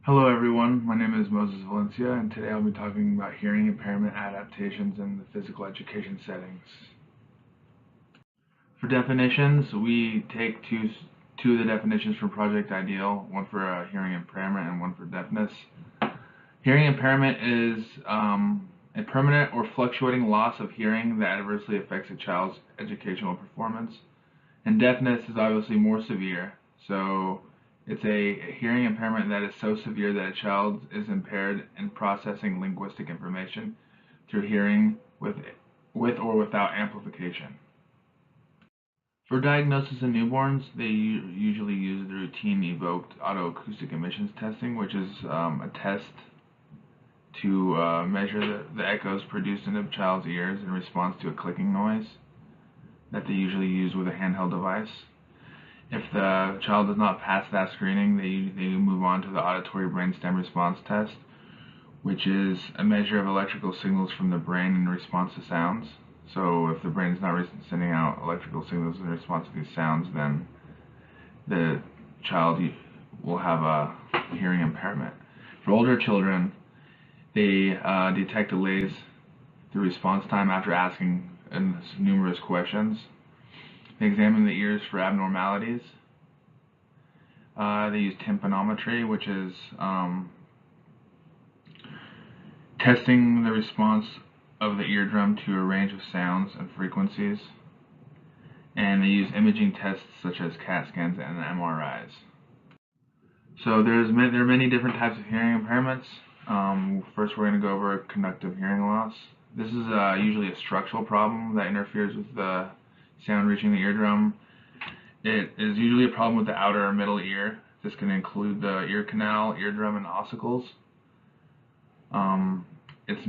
Hello everyone, my name is Moses Valencia and today I'll be talking about hearing impairment adaptations in the physical education settings. For definitions, we take two of the definitions from Project Ideal, one for hearing impairment and one for deafness. Hearing impairment is a permanent or fluctuating loss of hearing that adversely affects a child's educational performance. And deafness is obviously more severe, so it's a hearing impairment that is so severe that a child is impaired in processing linguistic information through hearing with or without amplification. For diagnosis in newborns, they usually use the routine evoked autoacoustic emissions testing, which is a test to measure the echoes produced in a child's ears in response to a clicking noise that they usually use with a handheld device. If the child does not pass that screening, they move on to the auditory brainstem response test, which is a measure of electrical signals from the brain in response to sounds. So if the brain is not sending out electrical signals in response to these sounds, then the child will have a hearing impairment. For older children, they detect delays through response time after asking numerous questions. They examine the ears for abnormalities. They use tympanometry, which is testing the response of the eardrum to a range of sounds and frequencies. And they use imaging tests such as CAT scans and MRIs. So there are many different types of hearing impairments. First, we're going to go over conductive hearing loss. This is usually a structural problem that interferes with the sound reaching the eardrum. It is usually a problem with the outer or middle ear. This can include the ear canal, eardrum, and ossicles. It's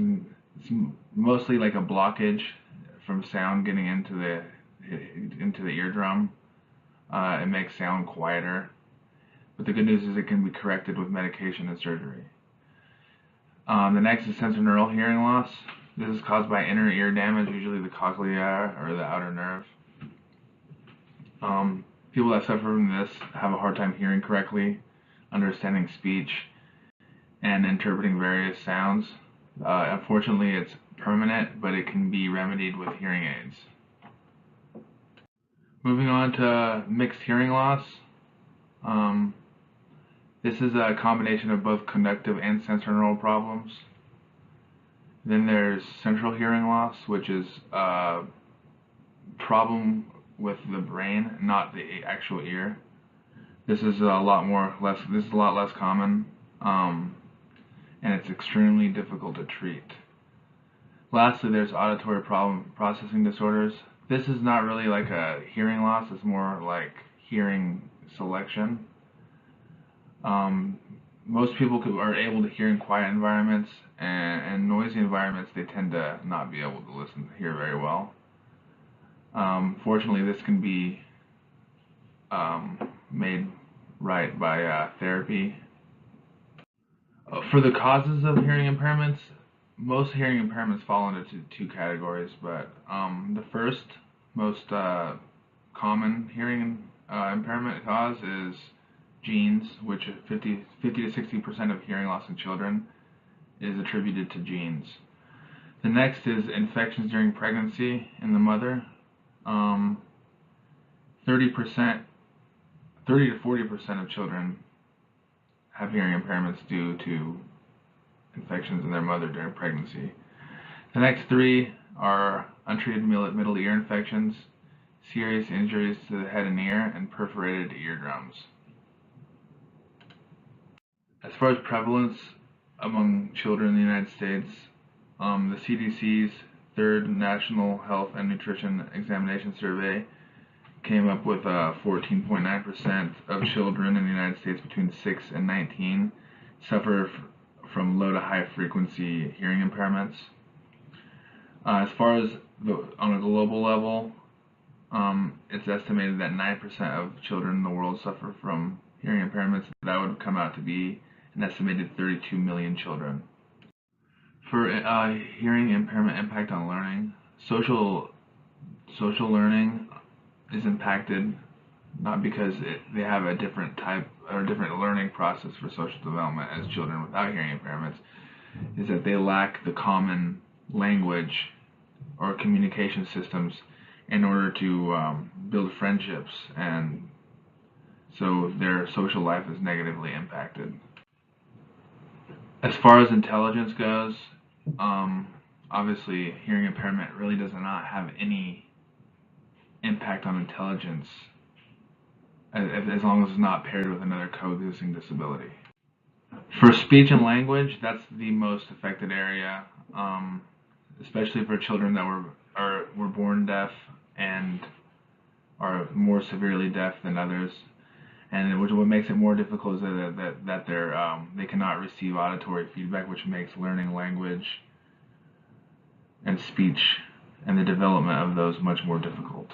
mostly like a blockage from sound getting into the eardrum. It makes sound quieter. But the good news is it can be corrected with medication and surgery. The next is sensorineural hearing loss. This is caused by inner ear damage, usually the cochlea or the outer nerve. People that suffer from this have a hard time hearing correctly, understanding speech, and interpreting various sounds. Unfortunately, it's permanent, but it can be remedied with hearing aids. Moving on to mixed hearing loss. This is a combination of both conductive and sensorineural problems. Then there's central hearing loss, which is a problem with the brain, not the actual ear. This is a lot less common, and it's extremely difficult to treat. Lastly, there's auditory processing disorders. This is not really like a hearing loss, it's more like hearing selection. Most people are able to hear in quiet environments, and noisy environments they tend to not be able to hear very well. Fortunately, this can be made right by therapy. For the causes of hearing impairments, most hearing impairments fall into two categories, but the first most common hearing impairment cause is genes, which 50 to 60% of hearing loss in children is attributed to genes. The next is infections during pregnancy in the mother. 30 to 40% of children have hearing impairments due to infections in their mother during pregnancy. The next three are untreated middle ear infections, serious injuries to the head and ear, and perforated eardrums. As far as prevalence among children in the United States, the CDC's third National Health and Nutrition Examination Survey came up with 14.9% of children in the United States between 6 and 19 suffer from low to high frequency hearing impairments. As far as on a global level, it's estimated that 9% of children in the world suffer from hearing impairments. That would come out to be an estimated 32 million children. For hearing impairment impact on learning, social learning is impacted not because they have a different type or different learning process for social development as children without hearing impairments is that they lack the common language or communication systems in order to build friendships, and so their social life is negatively impacted. As far as intelligence goes, obviously hearing impairment really does not have any impact on intelligence as long as it's not paired with another coexisting disability. For speech and language, that's the most affected area, especially for children that were born deaf and are more severely deaf than others. And what makes it more difficult is that they cannot receive auditory feedback, which makes learning language and speech and the development of those much more difficult.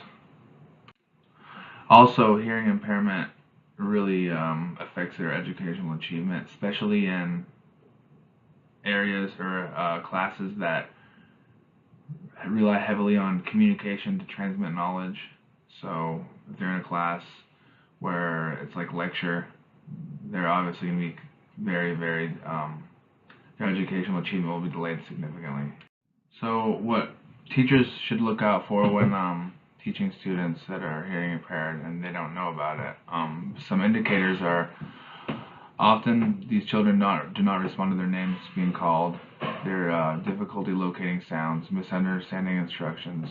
Also, hearing impairment really affects their educational achievement, especially in areas or classes that rely heavily on communication to transmit knowledge. So if they're in a class where it's like lecture, they're obviously going to be very, their educational achievement will be delayed significantly. So what teachers should look out for when teaching students that are hearing impaired and they don't know about it. Some indicators are often these children do not respond to their names being called. Their difficulty locating sounds, misunderstanding instructions.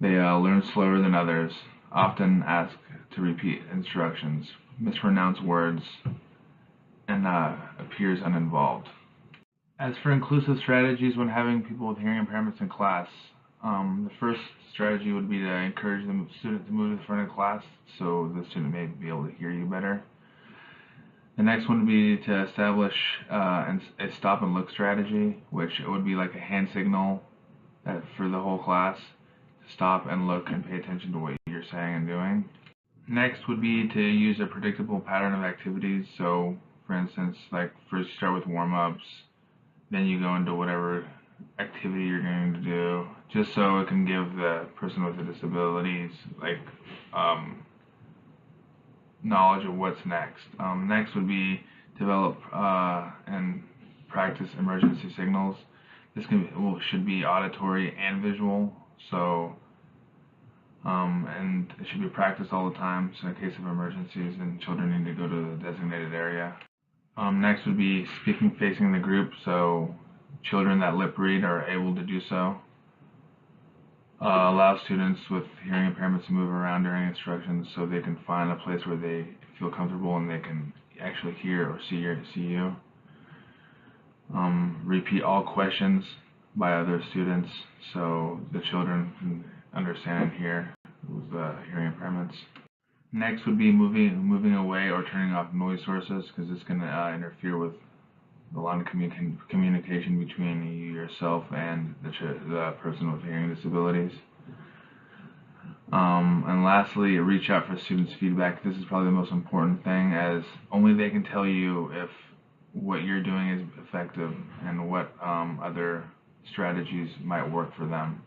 They learn slower than others, often ask to repeat instructions, mispronounce words, and appears uninvolved. As for inclusive strategies when having people with hearing impairments in class, the first strategy would be to encourage the student to move to the front of class so the student may be able to hear you better. The next one would be to establish a stop and look strategy, which it would be like a hand signal for the whole class to stop and look and pay attention to what you're saying and doing. Next would be to use a predictable pattern of activities. So, for instance, like first you start with warm-ups, then you go into whatever activity you're going to do, just so it can give the person with the disabilities knowledge of what's next. Next would be develop and practice emergency signals. This should be auditory and visual, so and it should be practiced all the time. So in case of emergencies and children need to go to the designated area. Next would be speaking facing the group, so children that lip read are able to do so. Allow students with hearing impairments to move around during instructions so they can find a place where they feel comfortable and they can actually hear or see you. Repeat all questions by other students so the children can understand and hear with hearing impairments. Next would be moving away or turning off noise sources, because this can interfere with the line of communication between yourself and the person with hearing disabilities. And lastly, reach out for students' feedback. This is probably the most important thing, as only they can tell you if what you're doing is effective and what other strategies might work for them.